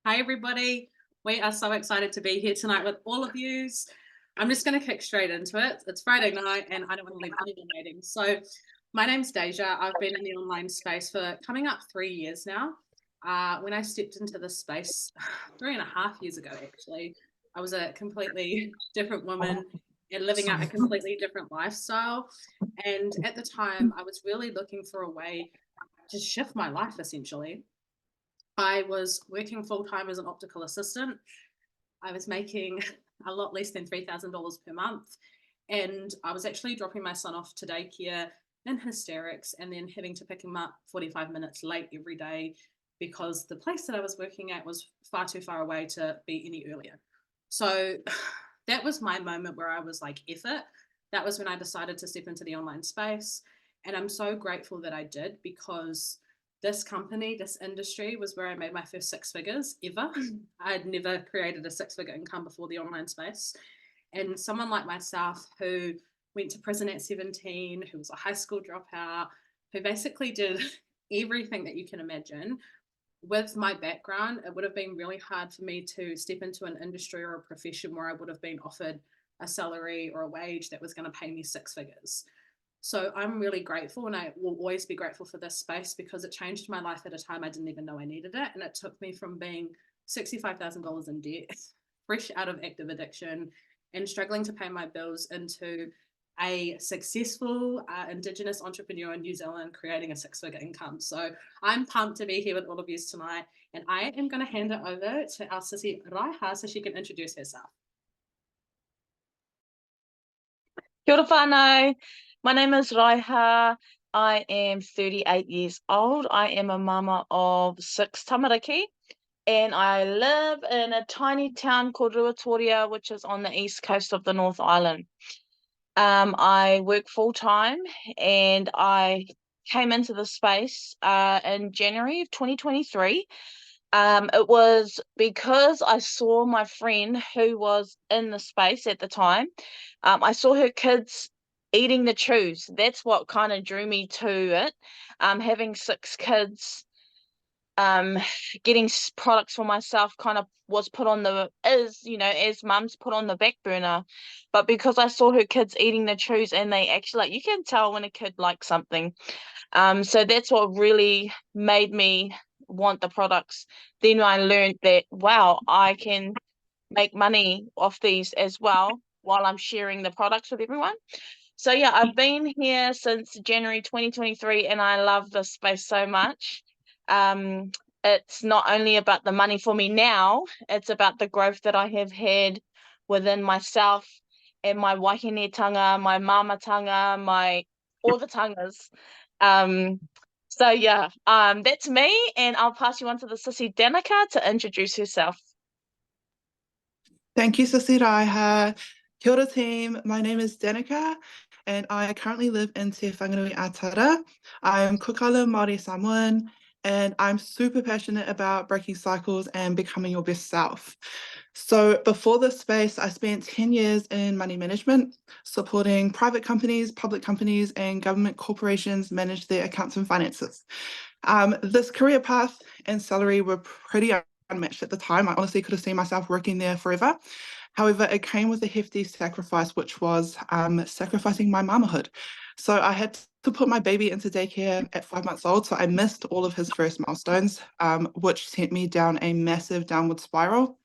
Hi, everybody. We are so excited to be here tonight with all of yous. I'm just going to kick straight into it. It's Friday night and I don't want to leave anyone waiting. So my name's Deja. I've been in the online space for coming up 3 years now. When I stepped into this space 3.5 years ago, actually, I was a completely different woman and living out a completely different lifestyle. And at the time, I was really looking for a way to shift my life, essentially. I was working full time as an optical assistant. I was making a lot less than $3,000 per month. And I was actually dropping my son off to daycare in hysterics and then having to pick him up 45 minutes late every day because the place that I was working at was far too far away to be any earlier. So that was my moment where I was like, F it. That was when I decided to step into the online space. And I'm so grateful that I did because this company, this industry was where I made my first six figures ever. I'd never created a six-figure income before the online space. And someone like myself who went to prison at 17, who was a high school dropout, who basically did everything that you can imagine, with my background, it would have been really hard for me to step into an industry or a profession where I would have been offered a salary or a wage that was going to pay me six figures. So I'm really grateful, and I will always be grateful for this space because it changed my life at a time I didn't even know I needed it. And it took me from being $65,000 in debt, fresh out of active addiction, and struggling to pay my bills into a successful Indigenous entrepreneur in New Zealand creating a six-figure income. So I'm pumped to be here with all of you tonight. And I am going to hand it over to our sissy Raiha so she can introduce herself. Kia ora whānau. My name is Raiha. I am 38 years old. I am a mama of 6 tamariki, and I live in a tiny town called Ruatoria, which is on the east coast of the North Island. I work full-time, and I came into the space in January of 2023. It was because I saw my friend who was in the space at the time. I saw her kids eating the chews. That's what kind of drew me to it. Having 6 kids, getting products for myself kind of was put on as mums put on the back burner. But because I saw her kids eating the chews, and they actually, you can tell when a kid likes something. So that's what really made me want the products. Then I learned that, wow, I can make money off these as well while I'm sharing the products with everyone. So yeah, I've been here since January 2023, and I love this space so much. It's not only about the money for me now, it's about the growth that I have had within myself and my wahineitanga, my mamatanga, all the tangas. So yeah, that's me, and I'll pass you on to the sissy Danica to introduce herself. Thank you, Sissy Raiha. Kia ora team, my name is Danica, and I currently live in Te Whanganui Atara. I'm Kukala Māori Samoan, and I'm super passionate about breaking cycles and becoming your best self. So before this space, I spent 10 years in money management, supporting private companies, public companies, and government corporations manage their accounts and finances. This career path and salary were pretty unmatched at the time. I honestly could have seen myself working there forever. However, it came with a hefty sacrifice, which was sacrificing my mamahood. So I had to put my baby into daycare at 5 months old. So I missed all of his first milestones, which sent me down a massive downward spiral.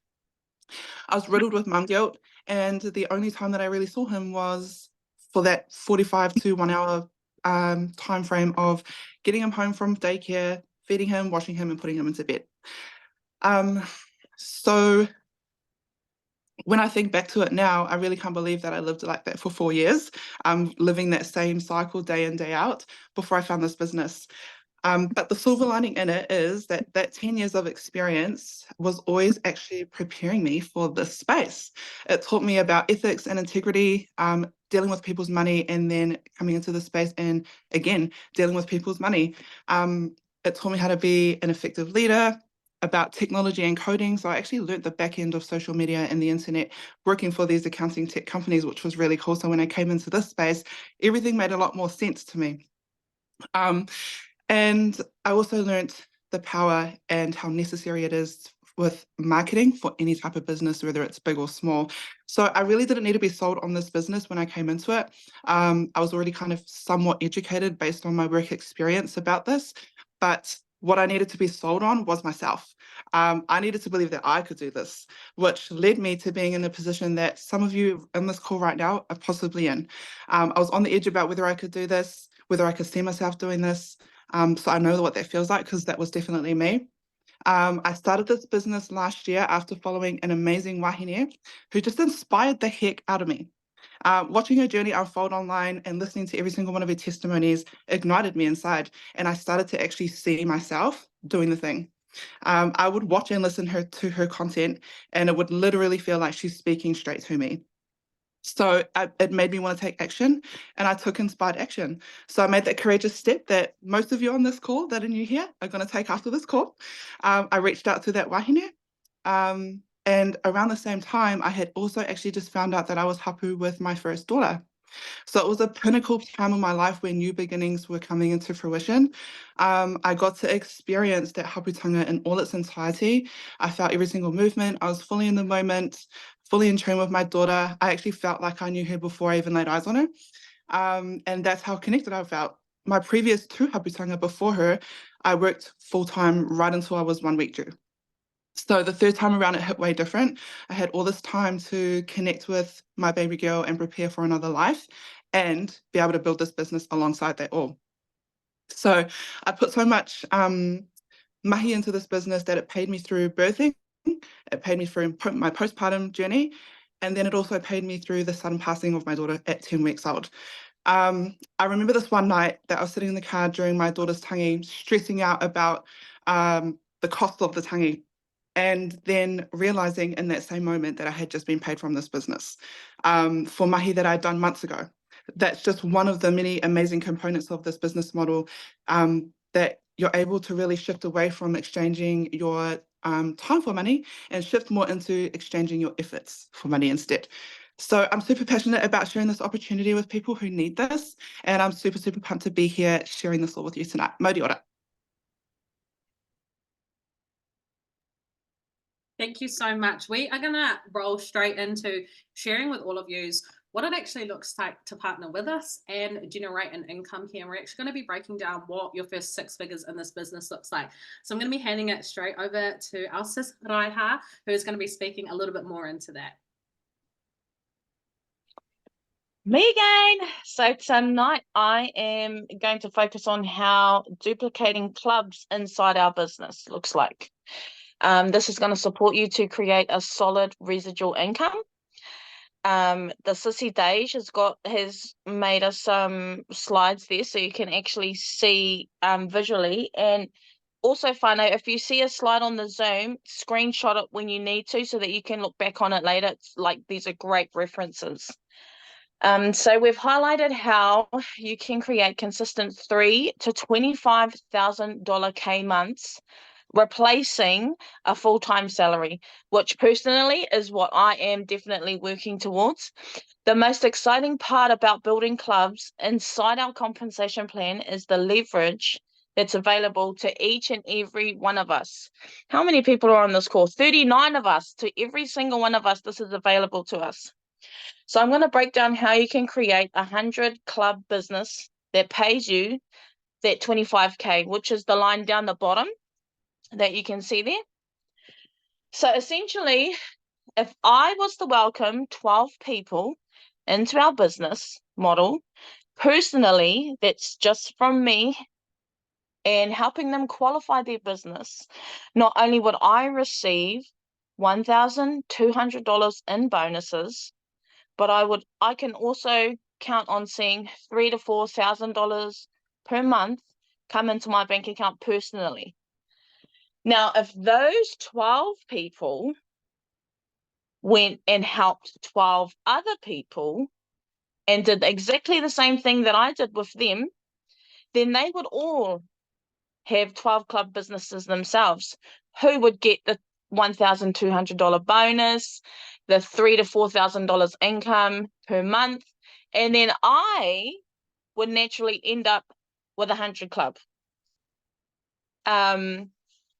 I was riddled with mum guilt, and the only time that I really saw him was for that 45 to 1 hour time frame of getting him home from daycare, feeding him, washing him, and putting him into bed. So when I think back to it now, I really can't believe that I lived like that for 4 years, living that same cycle day in, day out before I found this business. But the silver lining in it is that 10 years of experience was always actually preparing me for this space. It taught me about ethics and integrity, dealing with people's money, and then coming into the space and again, dealing with people's money. It taught me how to be an effective leader, about technology and coding. So I actually learned the back end of social media and the internet working for these accounting tech companies, which was really cool. So when I came into this space, everything made a lot more sense to me. And I also learned the power and how necessary it is with marketing for any type of business, whether it's big or small. So I really didn't need to be sold on this business when I came into it. I was already kind of somewhat educated based on my work experience about this, but what I needed to be sold on was myself. I needed to believe that I could do this, which led me to being in a position that some of you in this call right now are possibly in. I was on the edge about whether I could do this, whether I could see myself doing this. So I know what that feels like because that was definitely me. I started this business last year after following an amazing wahine who just inspired the heck out of me. Watching her journey unfold online and listening to every single one of her testimonies ignited me inside, and I started to actually see myself doing the thing. I would watch and listen to her content, and it would literally feel like she's speaking straight to me. So it made me want to take action, and I took inspired action. So I made that courageous step that most of you on this call that are new here are going to take after this call. I reached out to that wahine, and around the same time, I had also actually just found out that I was hapu with my first daughter. So it was a pinnacle time of my life where new beginnings were coming into fruition. I got to experience that haputanga in all its entirety. I felt every single movement. I was fully in the moment, fully in tune with my daughter. I actually felt like I knew her before I even laid eyes on her. And that's how connected I felt. My previous two haputanga before her, I worked full-time right until I was 1 week due. So the third time around, it hit way different. I had all this time to connect with my baby girl and prepare for another life and be able to build this business alongside that all. So I put so much mahi into this business that it paid me through birthing, it paid me through my postpartum journey, and then it also paid me through the sudden passing of my daughter at 10 weeks old. I remember this one night that I was sitting in the car during my daughter's tangi, stressing out about the cost of the tangi, and then realizing in that same moment that I had just been paid from this business for mahi that I'd done months ago. That's just one of the many amazing components of this business model, that you're able to really shift away from exchanging your time for money and shift more into exchanging your efforts for money instead. So I'm super passionate about sharing this opportunity with people who need this, and I'm super, super pumped to be here sharing this all with you tonight. Mauri ora. Thank you so much. We are going to roll straight into sharing with all of you what it actually looks like to partner with us and generate an income here. We're actually going to be breaking down what your first 6 figures in this business looks like. So I'm going to be handing it straight over to our sis Raiha, who is going to be speaking a little bit more into that. Me again. So tonight I am going to focus on how duplicating clubs inside our business looks like. This is going to support you to create a solid residual income. The Sissy Dage has made us some slides there so you can actually see visually, and also whānau, if you see a slide on the Zoom, screenshot it when you need to so that you can look back on it later. It's like these are great references. So we've highlighted how you can create consistent $3,000 to $25,000 K months, replacing a full-time salary, which personally is what I am definitely working towards. The most exciting part about building clubs inside our compensation plan is the leverage that's available to each and every one of us. How many people are on this call? 39 of us. To every single one of us, this is available to us. So I'm going to break down how you can create a 100 club business that pays you that 25K, which is the line down the bottom that you can see there. So essentially, if I was to welcome 12 people into our business model, personally, that's just from me and helping them qualify their business, not only would I receive $1,200 in bonuses, but I can also count on seeing $3,000 to $4,000 per month come into my bank account personally. Now, if those 12 people went and helped 12 other people and did exactly the same thing that I did with them, then they would all have 12 club businesses themselves, who would get the $1,200 bonus, the $3,000 to $4,000 income per month, and then I would naturally end up with 100 club.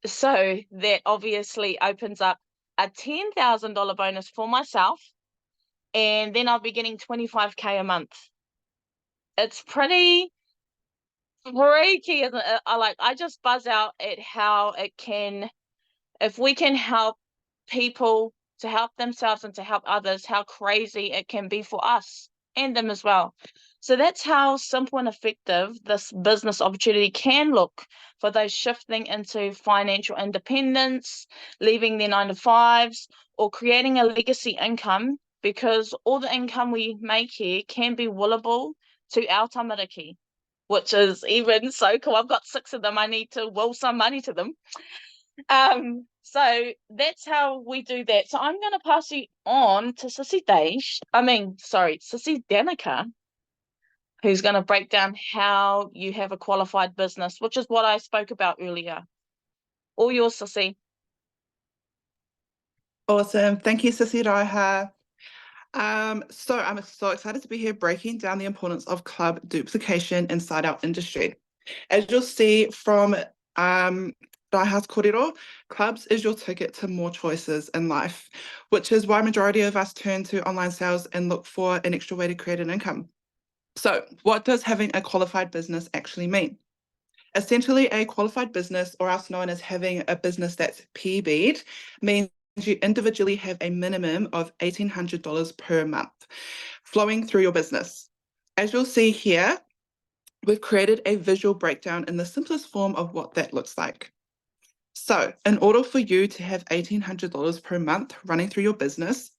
So that obviously opens up a $10,000 bonus for myself, and then I'll be getting 25K a month. It's pretty freaky, isn't it? I just buzz out at how it can, if we can help people to help themselves and to help others, how crazy it can be for us and them as well. So that's how simple and effective this business opportunity can look for those shifting into financial independence, leaving their 9 to 5s, or creating a legacy income, because all the income we make here can be willable to our tamariki, which is even so cool. I've got 6 of them. I need to will some money to them. So that's how we do that. So I'm going to pass you on to Sissy Danica, who's going to break down how you have a qualified business, which is what I spoke about earlier. All yours, Sissy. Awesome. Thank you, Sissy Raiha. So I'm so excited to be here breaking down the importance of club duplication inside our industry. As you'll see from Raiha's kōrero, clubs is your ticket to more choices in life, which is why majority of us turn to online sales and look for an extra way to create an income. So what does having a qualified business actually mean? Essentially, a qualified business, or else known as having a business that's PB'd, means you individually have a minimum of $1,800 per month flowing through your business. As you'll see here, we've created a visual breakdown in the simplest form of what that looks like. So in order for you to have $1,800 per month running through your business,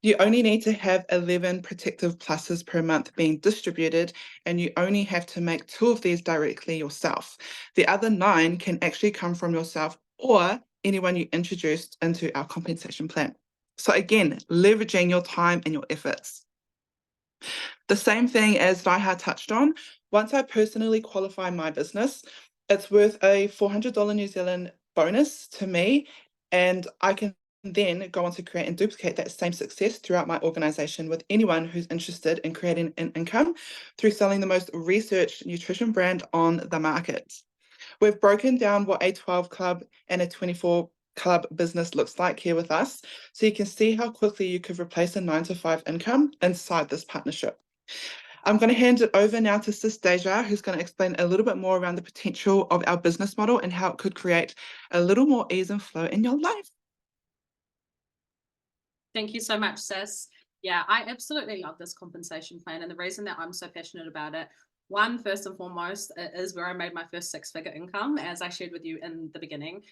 you only need to have 11 protective pluses per month being distributed, and you only have to make 2 of these directly yourself. The other 9 can actually come from yourself or anyone you introduced into our compensation plan. So again, leveraging your time and your efforts. The same thing as Raiha touched on, once I personally qualify my business, it's worth a $400 New Zealand bonus to me, and I can then go on to create and duplicate that same success throughout my organization with anyone who's interested in creating an income through selling the most researched nutrition brand on the market. We've broken down what a 12 club and a 24 club business looks like here with us, so you can see how quickly you could replace a 9-to-5 income inside this partnership. I'm going to hand it over now to Sis Deja, who's going to explain a little bit more around the potential of our business model and how it could create a little more ease and flow in your life. Thank you so much, Sis. Yeah, I absolutely love this compensation plan. And the reason that I'm so passionate about it, one, first and foremost, it is where I made my first 6-figure income, as I shared with you in the beginning.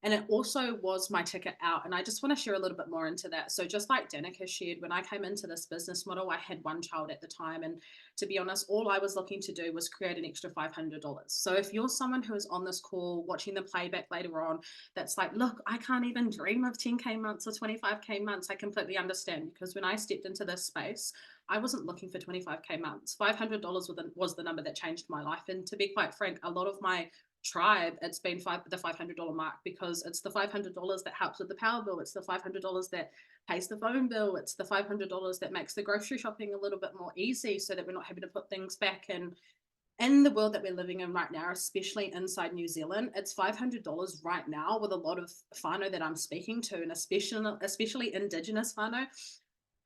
And it also was my ticket out. And I just want to share a little bit more into that. So just like Danica shared, when I came into this business model, I had 1 child at the time. And to be honest, all I was looking to do was create an extra $500. So if you're someone who is on this call, watching the playback later on, that's like, look, I can't even dream of 10K months or 25K months, I completely understand, because when I stepped into this space, I wasn't looking for 25K months. $500 was the number that changed my life. And to be quite frank, a lot of my tribe, it's been the $500 mark, because it's the $500 that helps with the power bill. It's the $500 that pays the phone bill. It's the $500 that makes the grocery shopping a little bit more easy, so that we're not having to put things back in the world that we're living in right now, especially inside New Zealand. It's $500 right now with a lot of whānau that I'm speaking to, and especially Indigenous whānau,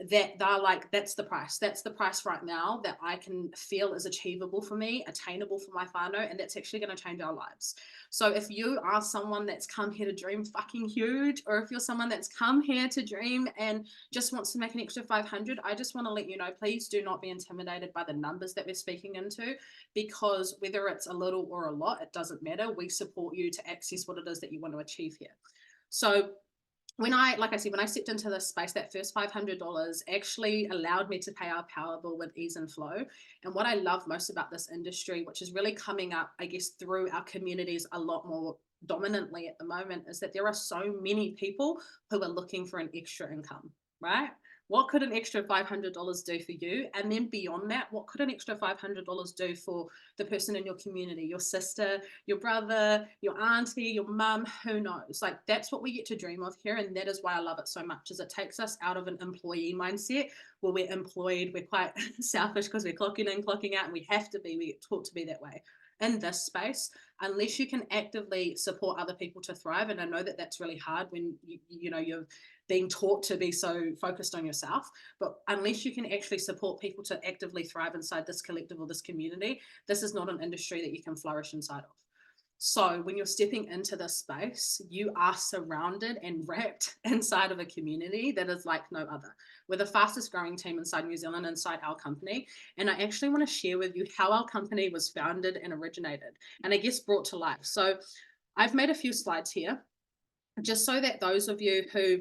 that they're like, that's the price right now that I can feel is achievable for me, attainable for my whānau, and that's actually going to change our lives. So if you are someone that's come here to dream fucking huge, or if you're someone that's come here to dream and just wants to make an extra 500, I just want to let you know, please do not be intimidated by the numbers that we're speaking into, because whether it's a little or a lot, it doesn't matter. We support you to access what it is that you want to achieve here. So when I stepped into this space, that first $500 actually allowed me to pay our power bill with ease and flow. And what I love most about this industry, which is really coming up, I guess, through our communities a lot more dominantly at the moment, is that there are so many people who are looking for an extra income, right? What could an extra $500 do for you? And then beyond that, what could an extra $500 do for the person in your community, your sister, your brother, your auntie, your mum, who knows? Like, that's what we get to dream of here. And that is why I love it so much, is it takes us out of an employee mindset where we're employed, we're quite selfish because we're clocking in, clocking out, and we have to be, we get taught to be that way. In this space, unless you can actively support other people to thrive, and I know that that's really hard when you're being taught to be so focused on yourself, but unless you can actually support people to actively thrive inside this collective or this community, this is not an industry that you can flourish inside of. So when you're stepping into this space, you are surrounded and wrapped inside of a community that is like no other. We're the fastest growing team inside New Zealand, inside our company. And I actually want to share with you how our company was founded and originated, and I guess brought to life. So I've made a few slides here, just so that those of you who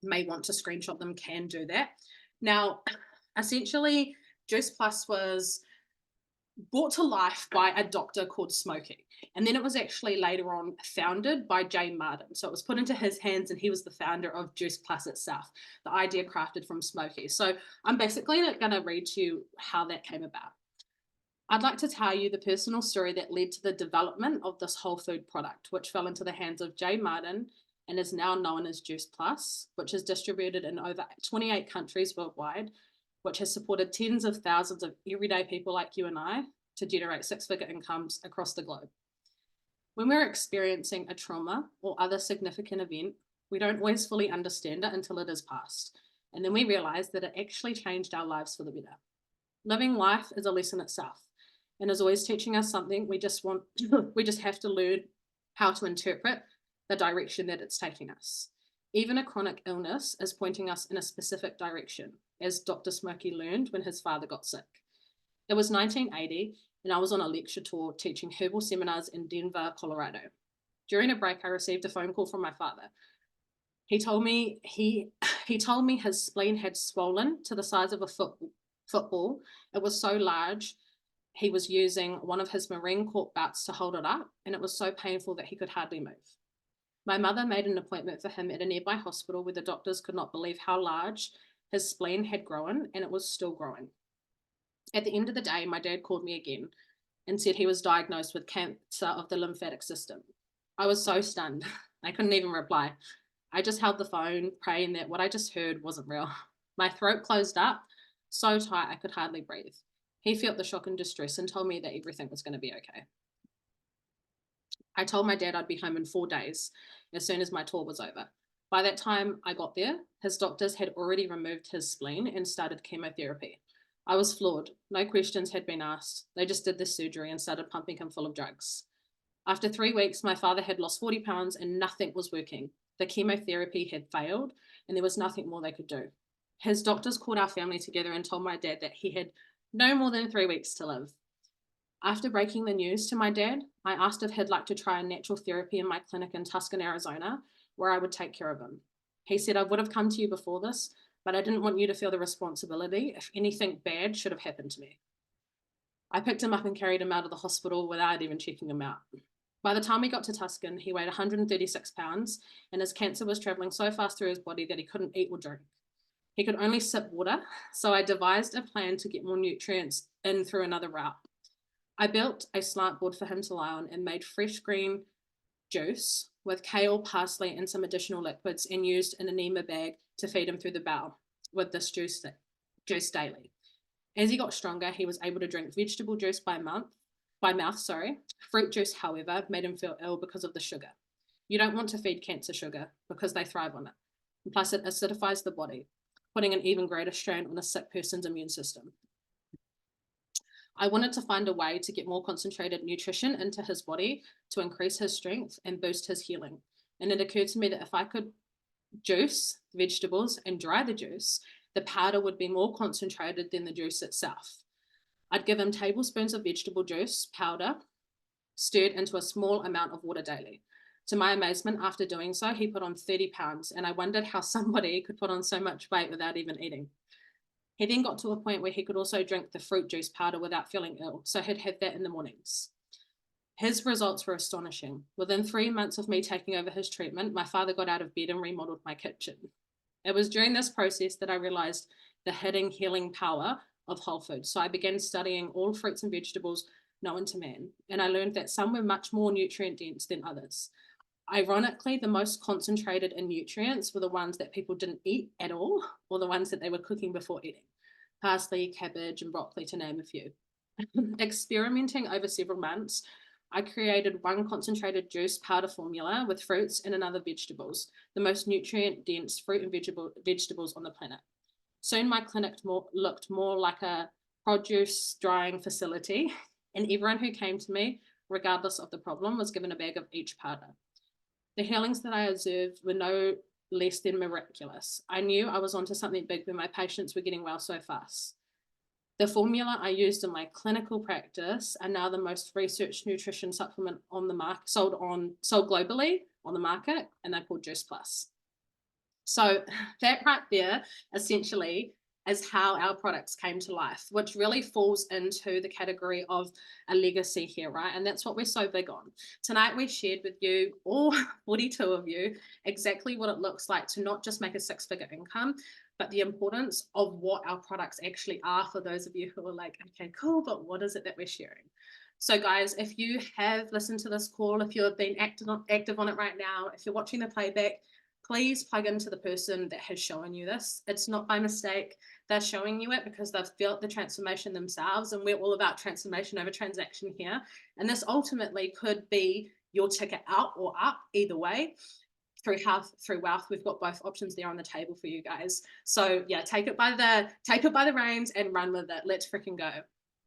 may want to screenshot them can do that. Now, essentially, Juice Plus was brought to life by a doctor called Smokey. And then it was actually later on founded by Jay Martin. So it was put into his hands and he was the founder of Juice Plus itself, the idea crafted from Smokey. So I'm basically going to read to you how that came about. I'd like to tell you the personal story that led to the development of this whole food product, which fell into the hands of Jay Martin and is now known as Juice Plus, which is distributed in over 28 countries worldwide, which has supported tens of thousands of everyday people like you and I to generate six-figure incomes across the globe. When we're experiencing a trauma or other significant event, we don't always fully understand it until it is past. And then we realize that it actually changed our lives for the better. Living life is a lesson itself and is always teaching us something. We just have to learn how to interpret the direction that it's taking us. Even a chronic illness is pointing us in a specific direction, as Dr. Smokey learned when his father got sick. It was 1980, and I was on a lecture tour teaching herbal seminars in Denver, Colorado. During a break, I received a phone call from my father. He told me his spleen had swollen to the size of a football. It was so large, he was using one of his Marine Corps belts to hold it up, and it was so painful that he could hardly move. My mother made an appointment for him at a nearby hospital where the doctors could not believe how large his spleen had grown, and it was still growing. At the end of the day, my dad called me again and said he was diagnosed with cancer of the lymphatic system. I was so stunned. I couldn't even reply. I just held the phone, praying that what I just heard wasn't real. My throat closed up so tight I could hardly breathe. He felt the shock and distress and told me that everything was going to be okay. I told my dad I'd be home in 4 days as soon as my tour was over. By that time I got there, his doctors had already removed his spleen and started chemotherapy. I was floored. No questions had been asked. They just did the surgery and started pumping him full of drugs. After 3 weeks, my father had lost 40 pounds and nothing was working. The chemotherapy had failed and there was nothing more they could do. His doctors called our family together and told my dad that he had no more than 3 weeks to live. After breaking the news to my dad, I asked if he'd like to try a natural therapy in my clinic in Tucson, Arizona, where I would take care of him. He said, I would have come to you before this, but I didn't want you to feel the responsibility if anything bad should have happened to me. I picked him up and carried him out of the hospital without even checking him out. By the time we got to Tucson, he weighed 136 pounds and his cancer was traveling so fast through his body that he couldn't eat or drink. He could only sip water, so I devised a plan to get more nutrients in through another route. I built a slant board for him to lie on and made fresh green juice with kale, parsley, and some additional liquids and used an enema bag to feed him through the bowel with this juice daily. As he got stronger, he was able to drink vegetable juice by mouth. Fruit juice, however, made him feel ill because of the sugar. You don't want to feed cancer sugar because they thrive on it. And plus, it acidifies the body, putting an even greater strain on a sick person's immune system. I wanted to find a way to get more concentrated nutrition into his body to increase his strength and boost his healing. And it occurred to me that if I could juice vegetables and dry the juice, the powder would be more concentrated than the juice itself. I'd give him tablespoons of vegetable juice powder stirred into a small amount of water daily. To my amazement, after doing so, he put on 30 pounds, and I wondered how somebody could put on so much weight without even eating. He then got to a point where he could also drink the fruit juice powder without feeling ill, so he'd have that in the mornings. His results were astonishing. Within 3 months of me taking over his treatment, my father got out of bed and remodeled my kitchen. It was during this process that I realized the hidden healing power of whole foods. So I began studying all fruits and vegetables known to man, and I learned that some were much more nutrient dense than others. Ironically, the most concentrated in nutrients were the ones that people didn't eat at all, or the ones that they were cooking before eating. Parsley, cabbage, and broccoli, to name a few. Experimenting over several months, I created one concentrated juice powder formula with fruits and another vegetables, the most nutrient-dense fruit and vegetables on the planet. Soon my clinic looked more like a produce drying facility, and everyone who came to me, regardless of the problem, was given a bag of each powder. The healings that I observed were no less than miraculous. I knew I was onto something big when my patients were getting well so fast. The formula I used in my clinical practice are now the most researched nutrition supplement on the market, sold globally on the market, and they're called Juice Plus. So that right there essentially is how our products came to life, which really falls into the category of a legacy here, right? And that's what we're so big on. Tonight we shared with you, all 42 of you, exactly what it looks like to not just make a six-figure income, but the importance of what our products actually are for those of you who are like, okay, cool, but what is it that we're sharing? So guys, if you have listened to this call, if you've been active on it right now, if you're watching the playback, please plug into the person that has shown you this. It's not by mistake. They're showing you it because they've felt the transformation themselves, and we're all about transformation over transaction here. And this ultimately could be your ticket out or up, either way. Through health, through wealth, we've got both options there on the table for you guys. So yeah, take it by the reins and run with it. Let's freaking go.